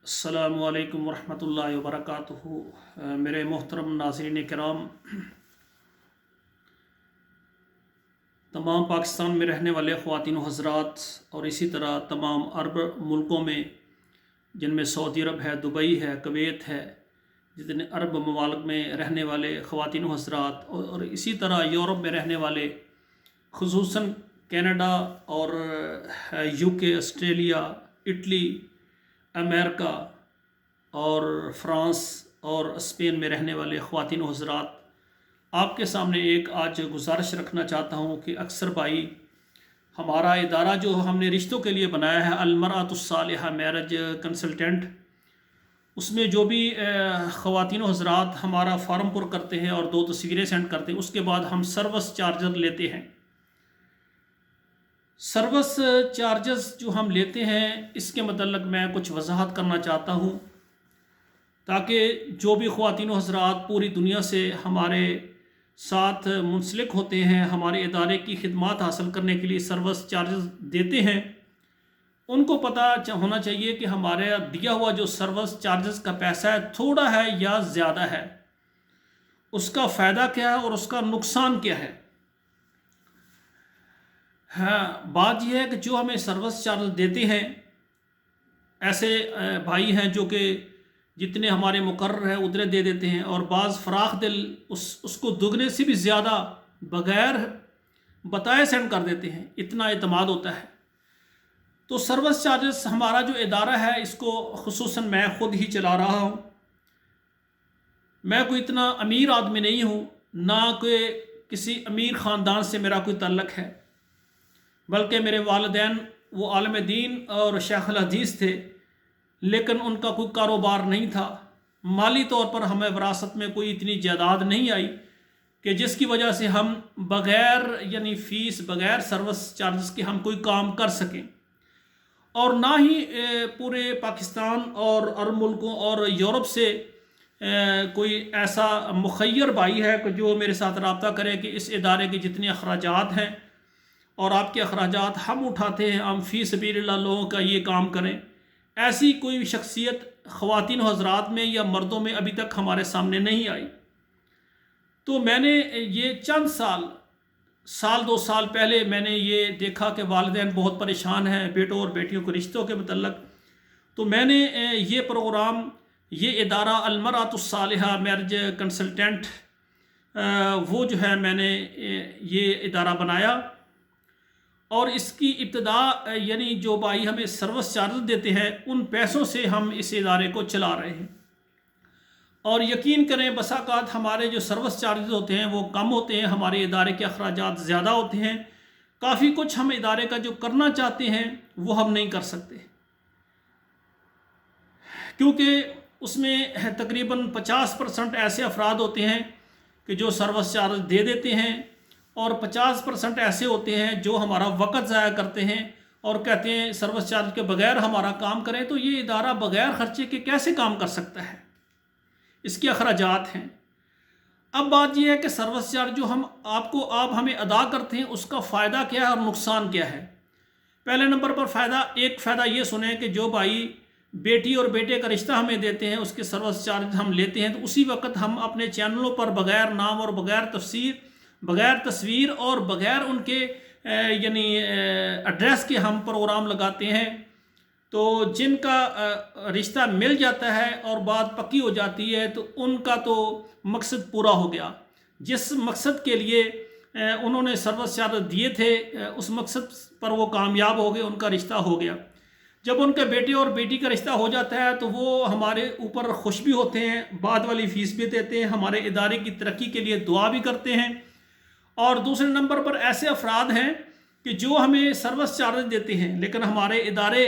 السلام علیکم ورحمۃ اللہ وبرکاتہ۔ میرے محترم ناظرین کرام، تمام پاکستان میں رہنے والے خواتین و حضرات اور اسی طرح تمام عرب ملکوں میں جن میں سعودی عرب ہے، دبئی ہے، کویت ہے، جتنے عرب ممالک میں رہنے والے خواتین و حضرات اور اسی طرح یورپ میں رہنے والے، خصوصاً کینیڈا اور یو کے، آسٹریلیا، اٹلی، امریکہ اور فرانس اور اسپین میں رہنے والے خواتین و حضرات، آپ کے سامنے ایک آج گزارش رکھنا چاہتا ہوں کہ اکثر بھائی، ہمارا ادارہ جو ہم نے رشتوں کے لیے بنایا ہے، المرأۃ الصالحہ میرج کنسلٹنٹ، اس میں جو بھی خواتین و حضرات ہمارا فارم پر کرتے ہیں اور 2 تصویریں سینڈ کرتے ہیں، اس کے بعد ہم سروس چارجر لیتے ہیں۔ سروس چارجز جو ہم لیتے ہیں، اس کے متعلق میں کچھ وضاحت کرنا چاہتا ہوں تاکہ جو بھی خواتین و حضرات پوری دنیا سے ہمارے ساتھ منسلک ہوتے ہیں، ہمارے ادارے کی خدمات حاصل کرنے کے لیے سروس چارجز دیتے ہیں، ان کو پتہ ہونا چاہیے کہ ہمارے دیا ہوا جو سروس چارجز کا پیسہ ہے تھوڑا ہے یا زیادہ ہے، اس کا فائدہ کیا ہے اور اس کا نقصان کیا ہے۔ ہاں، بات یہ ہے کہ جو ہمیں سروس چارج دیتے ہیں، ایسے بھائی ہیں جو کہ جتنے ہمارے مقرر ہیں اتنے دے دیتے ہیں، اور بعض فراخ دل اس کو دگنے سے بھی زیادہ بغیر بتائے سینڈ کر دیتے ہیں، اتنا اعتماد ہوتا ہے۔ تو سروس چارجز ہمارا جو ادارہ ہے، اس کو خصوصاً میں خود ہی چلا رہا ہوں۔ میں کوئی اتنا امیر آدمی نہیں ہوں، نہ کوئی کسی امیر خاندان سے میرا کوئی تعلق ہے، بلکہ میرے والدین وہ عالم دین اور شیخ الحدیث تھے، لیکن ان کا کوئی کاروبار نہیں تھا۔ مالی طور پر ہمیں وراثت میں کوئی اتنی جائیداد نہیں آئی کہ جس کی وجہ سے ہم بغیر یعنی فیس، بغیر سروس چارجز کے ہم کوئی کام کر سکیں، اور نہ ہی پورے پاکستان اور عرب ملکوں اور یورپ سے کوئی ایسا مخیر بھائی ہے کہ جو میرے ساتھ رابطہ کرے کہ اس ادارے کے جتنے اخراجات ہیں اور آپ کے اخراجات ہم اٹھاتے ہیں، ہم فی سبیل اللہ لوگوں کا یہ کام کریں۔ ایسی کوئی شخصیت خواتین و حضرات میں یا مردوں میں ابھی تک ہمارے سامنے نہیں آئی۔ تو میں نے یہ چند سال 2 سال پہلے میں نے یہ دیکھا کہ والدین بہت پریشان ہیں بیٹوں اور بیٹیوں کے رشتوں کے متعلق، تو میں نے یہ پروگرام، یہ ادارہ المرأۃ الصالحہ میرج کنسلٹنٹ، وہ جو ہے میں نے یہ ادارہ بنایا، اور اس کی ابتدا یعنی جو بھائی ہمیں سروس چارجز دیتے ہیں ان پیسوں سے ہم اس ادارے کو چلا رہے ہیں۔ اور یقین کریں، بسا اوقات ہمارے جو سروس چارجز ہوتے ہیں وہ کم ہوتے ہیں، ہمارے ادارے کے اخراجات زیادہ ہوتے ہیں، کافی کچھ ہم ادارے کا جو کرنا چاہتے ہیں وہ ہم نہیں کر سکتے، کیونکہ اس میں تقریباً 50% ایسے افراد ہوتے ہیں کہ جو سروس چارج دے دیتے ہیں، اور 50% ایسے ہوتے ہیں جو ہمارا وقت ضائع کرتے ہیں اور کہتے ہیں سروس چارج کے بغیر ہمارا کام کریں۔ تو یہ ادارہ بغیر خرچے کے کیسے کام کر سکتا ہے؟ اس کے اخراجات ہیں۔ اب بات یہ ہے کہ سروس چارج جو آپ ہمیں ادا کرتے ہیں، اس کا فائدہ کیا ہے اور نقصان کیا ہے؟ پہلے نمبر پر ایک فائدہ یہ سنیں کہ جو بھائی بیٹی اور بیٹے کا رشتہ ہمیں دیتے ہیں، اس کے سروس چارج ہم لیتے ہیں، تو اسی وقت ہم اپنے چینلوں پر بغیر نام اور بغیر تصویر اور بغیر ان کے یعنی ایڈریس کے ہم پروگرام لگاتے ہیں، تو جن کا رشتہ مل جاتا ہے اور بات پکی ہو جاتی ہے تو ان کا تو مقصد پورا ہو گیا۔ جس مقصد کے لیے انہوں نے سروس چارج دیے تھے، اس مقصد پر وہ کامیاب ہو گئے، ان کا رشتہ ہو گیا۔ جب ان کے بیٹے اور بیٹی کا رشتہ ہو جاتا ہے تو وہ ہمارے اوپر خوش بھی ہوتے ہیں، بعد والی فیس بھی دیتے ہیں، ہمارے ادارے کی ترقی کے لیے دعا بھی کرتے ہیں۔ اور دوسرے نمبر پر ایسے افراد ہیں کہ جو ہمیں سروس چارج دیتے ہیں لیکن ہمارے ادارے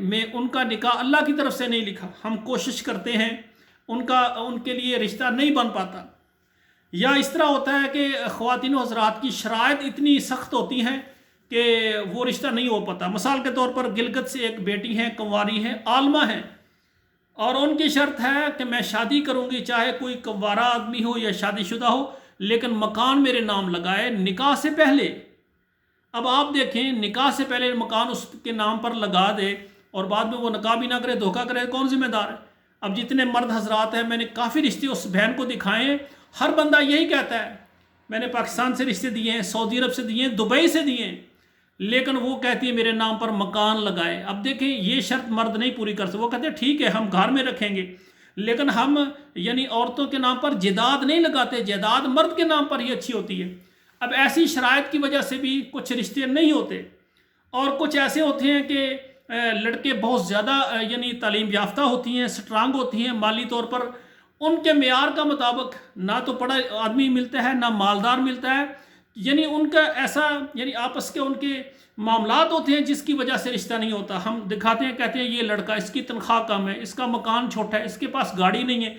میں ان کا نکاح اللہ کی طرف سے نہیں لکھا، ہم کوشش کرتے ہیں ان کے لیے رشتہ نہیں بن پاتا، یا اس طرح ہوتا ہے کہ خواتین و حضرات کی شرائط اتنی سخت ہوتی ہیں کہ وہ رشتہ نہیں ہو پاتا۔ مثال کے طور پر گلگت سے ایک بیٹی ہیں، کنواری ہیں، عالمہ ہیں، اور ان کی شرط ہے کہ میں شادی کروں گی، چاہے کوئی کنوارا آدمی ہو یا شادی شدہ ہو، لیکن مکان میرے نام لگائے نکاح سے پہلے۔ اب آپ دیکھیں، نکاح سے پہلے مکان اس کے نام پر لگا دے اور بعد میں وہ نکاح بھی نہ کرے، دھوکہ کرے، کون ذمہ دار ہے؟ اب جتنے مرد حضرات ہیں، میں نے کافی رشتے اس بہن کو دکھائے ہیں، ہر بندہ یہی کہتا ہے، میں نے پاکستان سے رشتے دیے ہیں، سعودی عرب سے دیے ہیں، دبئی سے دیے ہیں، لیکن وہ کہتی ہے میرے نام پر مکان لگائے۔ اب دیکھیں یہ شرط مرد نہیں پوری کر سکتے، وہ کہتے ہیں ٹھیک ہے ہم گھر میں رکھیں گے، لیکن ہم یعنی عورتوں کے نام پر جائیداد نہیں لگاتے، جائیداد مرد کے نام پر ہی اچھی ہوتی ہے۔ اب ایسی شرائط کی وجہ سے بھی کچھ رشتے نہیں ہوتے، اور کچھ ایسے ہوتے ہیں کہ لڑکے بہت زیادہ یعنی تعلیم یافتہ ہوتی ہیں، سٹرانگ ہوتی ہیں مالی طور پر، ان کے معیار کا مطابق نہ تو پڑھا آدمی ملتا ہے نہ مالدار ملتا ہے، یعنی ان کا ایسا یعنی آپس کے ان کے معاملات ہوتے ہیں جس کی وجہ سے رشتہ نہیں ہوتا۔ ہم دکھاتے ہیں، کہتے ہیں یہ لڑکا، اس کی تنخواہ کم ہے، اس کا مکان چھوٹا ہے، اس کے پاس گاڑی نہیں ہے،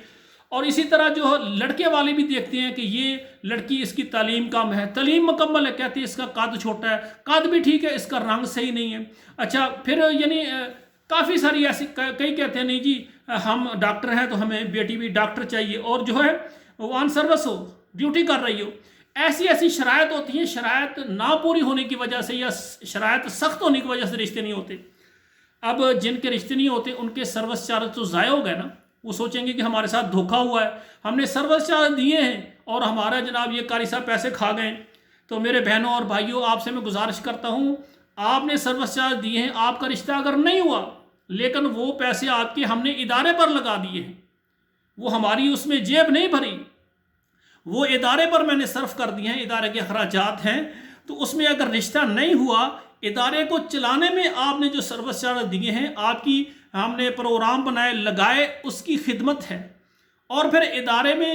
اور اسی طرح جو لڑکے والے بھی دیکھتے ہیں کہ یہ لڑکی، اس کی تعلیم کم ہے، تعلیم مکمل ہے، کہتے ہیں اس کا قد چھوٹا ہے، قد بھی ٹھیک ہے، اس کا رنگ صحیح نہیں ہے۔ اچھا پھر یعنی کافی ساری ایسی، کئی کہتے ہیں نہیں جی ہم ڈاکٹر ہیں تو ہمیں بیٹی بھی ڈاکٹر چاہیے، اور جو ہے وہ آن سروس ہو، ڈیوٹی کر رہی ہو۔ ایسی ایسی شرائط ہوتی ہیں، شرائط نہ پوری ہونے کی وجہ سے یا شرائط سخت ہونے کی وجہ سے رشتے نہیں ہوتے۔ اب جن کے رشتے نہیں ہوتے ان کے سروس چارج تو ضائع ہو گئے نا، وہ سوچیں گے کہ ہمارے ساتھ دھوکہ ہوا ہے، ہم نے سروس چارج دیے ہیں اور ہمارا جناب یہ قاری صاحب پیسے کھا گئے۔ تو میرے بہنوں اور بھائیوں، آپ سے میں گزارش کرتا ہوں، آپ نے سروس چارج دیے ہیں، آپ کا رشتہ اگر نہیں ہوا لیکن وہ پیسے آپ کے ہم نے ادارے پر لگا دیے ہیں، وہ ہماری اس میں جیب نہیں بھری، وہ ادارے پر میں نے صرف کر دیے ہیں، ادارے کے اخراجات ہیں، تو اس میں اگر رشتہ نہیں ہوا، ادارے کو چلانے میں آپ نے جو سروس چارج دیے ہیں، آپ کی ہم نے پروگرام بنائے لگائے، اس کی خدمت ہے، اور پھر ادارے میں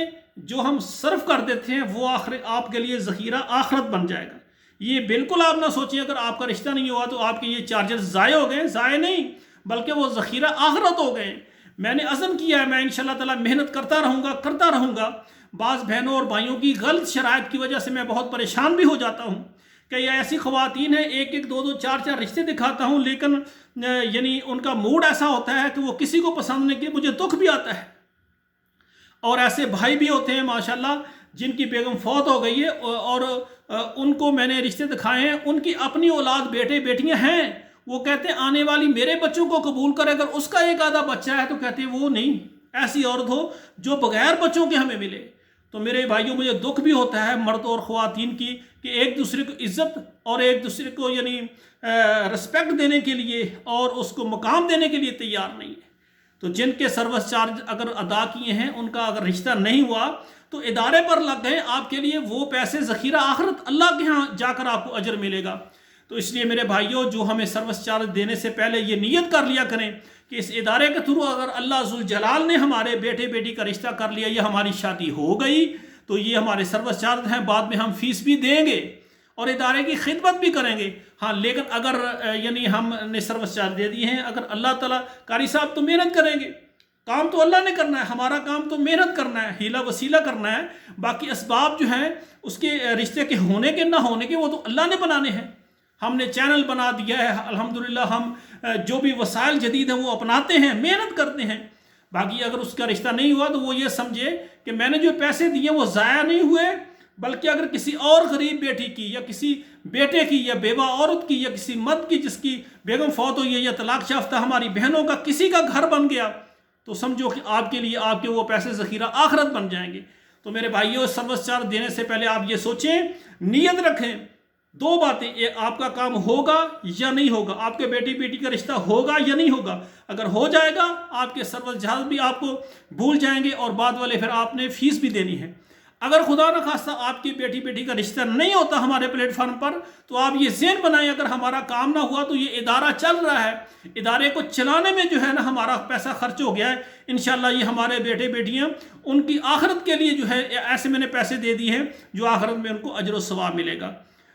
جو ہم صرف کر دیتے ہیں وہ آپ کے لیے ذخیرہ آخرت بن جائے گا۔ یہ بالکل آپ نہ سوچیں اگر آپ کا رشتہ نہیں ہوا تو آپ کے یہ چارجز ضائع ہو گئے، ضائع نہیں بلکہ وہ ذخیرہ آخرت ہو گئے۔ میں نے عزم کیا ہے، میں انشاءاللہ تعالی محنت کرتا رہوں گا۔ بعض بہنوں اور بھائیوں کی غلط شرائط کی وجہ سے میں بہت پریشان بھی ہو جاتا ہوں کہ یہ ایسی خواتین ہیں، ایک ایک دو دو چار چار رشتے دکھاتا ہوں، لیکن یعنی ان کا موڈ ایسا ہوتا ہے کہ وہ کسی کو پسند نہیں، کہ مجھے دکھ بھی آتا ہے۔ اور ایسے بھائی بھی ہوتے ہیں ماشاءاللہ جن کی بیگم فوت ہو گئی ہے، اور ان کو میں نے رشتے دکھائے ہیں، ان کی اپنی اولاد بیٹے بیٹیاں ہیں، وہ کہتے ہیں آنے والی میرے بچوں کو قبول کرے، اگر اس کا ایک آدھا بچہ ہے تو کہتے ہیں وہ نہیں، ایسی عورت ہو جو بغیر بچوں کے ہمیں ملے۔ تو میرے بھائیوں، مجھے دکھ بھی ہوتا ہے مرد اور خواتین کی کہ ایک دوسرے کو عزت اور ایک دوسرے کو یعنی رسپیکٹ دینے کے لیے اور اس کو مقام دینے کے لیے تیار نہیں ہے۔ تو جن کے سروس چارج اگر ادا کیے ہیں، ان کا اگر رشتہ نہیں ہوا تو ادارے پر لگ گئے، آپ کے لیے وہ پیسے ذخیرہ آخرت اللہ کے ہاں جا کر آپ کو اجر ملے گا۔ تو اس لیے میرے بھائیوں، جو ہمیں سروس چارج دینے سے پہلے یہ نیت کر لیا کریں کہ اس ادارے کے تھرو اگر اللہ ذوالجلال نے ہمارے بیٹے بیٹی کا رشتہ کر لیا، یا ہماری شادی ہو گئی، تو یہ ہمارے سروس چارج ہیں، بعد میں ہم فیس بھی دیں گے اور ادارے کی خدمت بھی کریں گے۔ ہاں لیکن اگر یعنی ہم نے سروس چارج دے دیے ہیں، اگر اللہ تعالیٰ، قاری صاحب تو محنت کریں گے، کام تو اللہ نے کرنا ہے، ہمارا کام تو محنت کرنا ہے، ہیلا وسیلہ کرنا ہے، باقی اسباب جو ہیں اس کے رشتے کے ہونے کے نہ ہونے کے وہ تو اللہ نے بنانے ہیں۔ ہم نے چینل بنا دیا ہے، الحمدللہ ہم جو بھی وسائل جدید ہیں وہ اپناتے ہیں، محنت کرتے ہیں۔ باقی اگر اس کا رشتہ نہیں ہوا تو وہ یہ سمجھے کہ میں نے جو پیسے دیے وہ ضائع نہیں ہوئے، بلکہ اگر کسی اور غریب بیٹی کی یا کسی بیٹے کی یا بیوہ عورت کی یا کسی مرد کی جس کی بیگم فوت ہوئی ہے یا طلاق یافتہ ہماری بہنوں کا کسی کا گھر بن گیا، تو سمجھو کہ آپ کے لیے آپ کے وہ پیسے ذخیرہ آخرت بن جائیں گے۔ تو میرے بھائیوں، سروس چارج دینے سے پہلے آپ یہ سوچیں، نیت رکھیں، دو باتیں، آپ کا کام ہوگا یا نہیں ہوگا، آپ کے بیٹی بیٹی کا رشتہ ہوگا یا نہیں ہوگا۔ اگر ہو جائے گا، آپ کے سروس چارج بھی آپ کو بھول جائیں گے اور بعد والے پھر آپ نے فیس بھی دینی ہے۔ اگر خدا نخواستہ آپ کی بیٹی بیٹی کا رشتہ نہیں ہوتا ہمارے پلیٹ فارم پر، تو آپ یہ ذہن بنائیں، اگر ہمارا کام نہ ہوا تو یہ ادارہ چل رہا ہے، ادارے کو چلانے میں جو ہے نا ہمارا پیسہ خرچ ہو گیا ہے، انشاءاللہ یہ ہمارے بیٹے بیٹیاں ان کی آخرت کے لیے جو ہے ایسے میں نے پیسے دے دیے ہیں جو آخرت میں ان کو اجر و ثواب ملے گا۔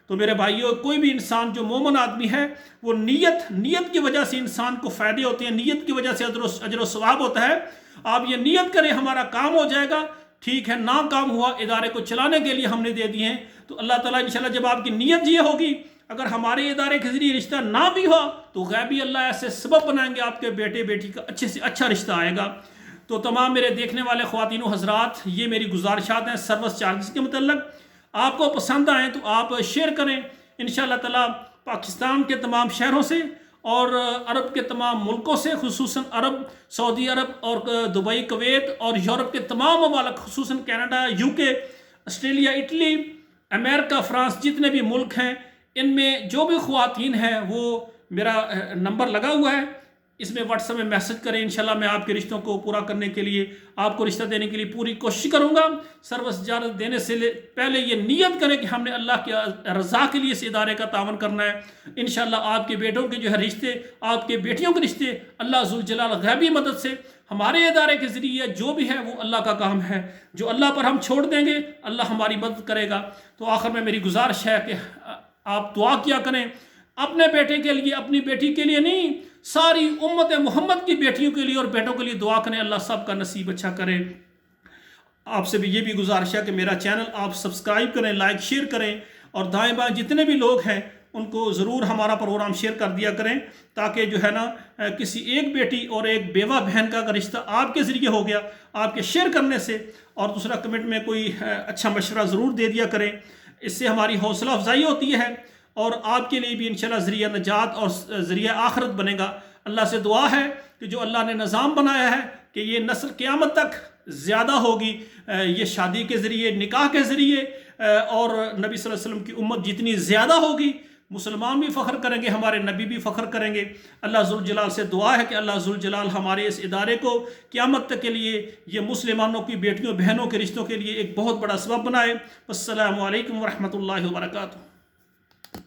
تو میرے بھائیوں، کوئی بھی انسان جو مومن آدمی ہے، وہ نیت کی وجہ سے انسان کو فائدے ہوتے ہیں، نیت کی وجہ سے اجر و ثواب ہوتا ہے۔ آپ یہ نیت کریں ہمارا کام ہو جائے گا، ٹھیک ہے، نہ کام ہوا، ادارے کو چلانے کے لیے ہم نے دے دیے ہیں، تو اللہ تعالیٰ انشاءاللہ جب آپ کی نیت یہ ہوگی، اگر ہمارے ادارے کے ذریعے رشتہ نہ بھی ہوا تو غیبی اللہ ایسے سبب بنائیں گے، آپ کے بیٹے بیٹی کا اچھے سے اچھا رشتہ آئے گا۔ تو تمام میرے دیکھنے والے خواتین و حضرات، یہ میری گزارشات ہیں سروس چارجز کے متعلق۔ آپ کو پسند آئیں تو آپ شیئر کریں، انشاءاللہ تعالیٰ پاکستان کے تمام شہروں سے اور عرب کے تمام ملکوں سے، خصوصاً عرب، سعودی عرب اور دبئی، کویت اور یورپ کے تمام ممالک، خصوصاً کینیڈا، UK، آسٹریلیا، اٹلی، امریکہ، فرانس، جتنے بھی ملک ہیں ان میں جو بھی خواتین ہیں وہ میرا نمبر لگا ہوا ہے، اس میں واٹس ایپ میں میسج کریں، انشاءاللہ میں آپ کے رشتوں کو پورا کرنے کے لیے، آپ کو رشتہ دینے کے لیے پوری کوشش کروں گا۔ سروس چارج دینے سے پہلے یہ نیت کریں کہ ہم نے اللہ کی رضا کے لیے اس ادارے کا تعاون کرنا ہے۔ انشاءاللہ آپ کے بیٹوں کے جو ہے رشتے، آپ کے بیٹیوں کے رشتے اللہ ذوالجلال غیبی مدد سے ہمارے ادارے کے ذریعے جو بھی ہے وہ اللہ کا کام ہے، جو اللہ پر ہم چھوڑ دیں گے اللہ ہماری مدد کرے گا۔ تو آخر میں میری گزارش ہے کہ آپ دعا کیا کریں اپنے بیٹے کے لیے، اپنی بیٹی کے لیے نہیں، ساری امت محمد کی بیٹیوں کے لیے اور بیٹوں کے لیے دعا کریں، اللہ سب کا نصیب اچھا کرے۔ آپ سے بھی یہ بھی گزارش ہے کہ میرا چینل آپ سبسکرائب کریں، لائک شیئر کریں، اور دائیں بائیں جتنے بھی لوگ ہیں ان کو ضرور ہمارا پروگرام شیئر کر دیا کریں، تاکہ جو ہے نا کسی ایک بیٹی اور ایک بیوہ بہن کا اگر رشتہ آپ کے ذریعے ہو گیا آپ کے شیئر کرنے سے، اور دوسرا کمنٹ میں کوئی اچھا مشورہ ضرور دے دیا کریں، اس سے ہماری حوصلہ افزائی ہوتی ہے اور آپ کے لیے بھی انشاءاللہ ذریعہ نجات اور ذریعہ آخرت بنے گا۔ اللہ سے دعا ہے کہ جو اللہ نے نظام بنایا ہے کہ یہ نسل قیامت تک زیادہ ہوگی، یہ شادی کے ذریعے، نکاح کے ذریعے، اور نبی صلی اللہ علیہ وسلم کی امت جتنی زیادہ ہوگی مسلمان بھی فخر کریں گے، ہمارے نبی بھی فخر کریں گے۔ اللہ ذوالجلال سے دعا ہے کہ اللہ ذوالجلال ہمارے اس ادارے کو قیامت تک کے لیے یہ مسلمانوں کی بیٹیوں بہنوں کے رشتوں کے لیے ایک بہت بڑا سبب بنائے۔ السلام علیکم ورحمۃ اللہ وبرکاتہ۔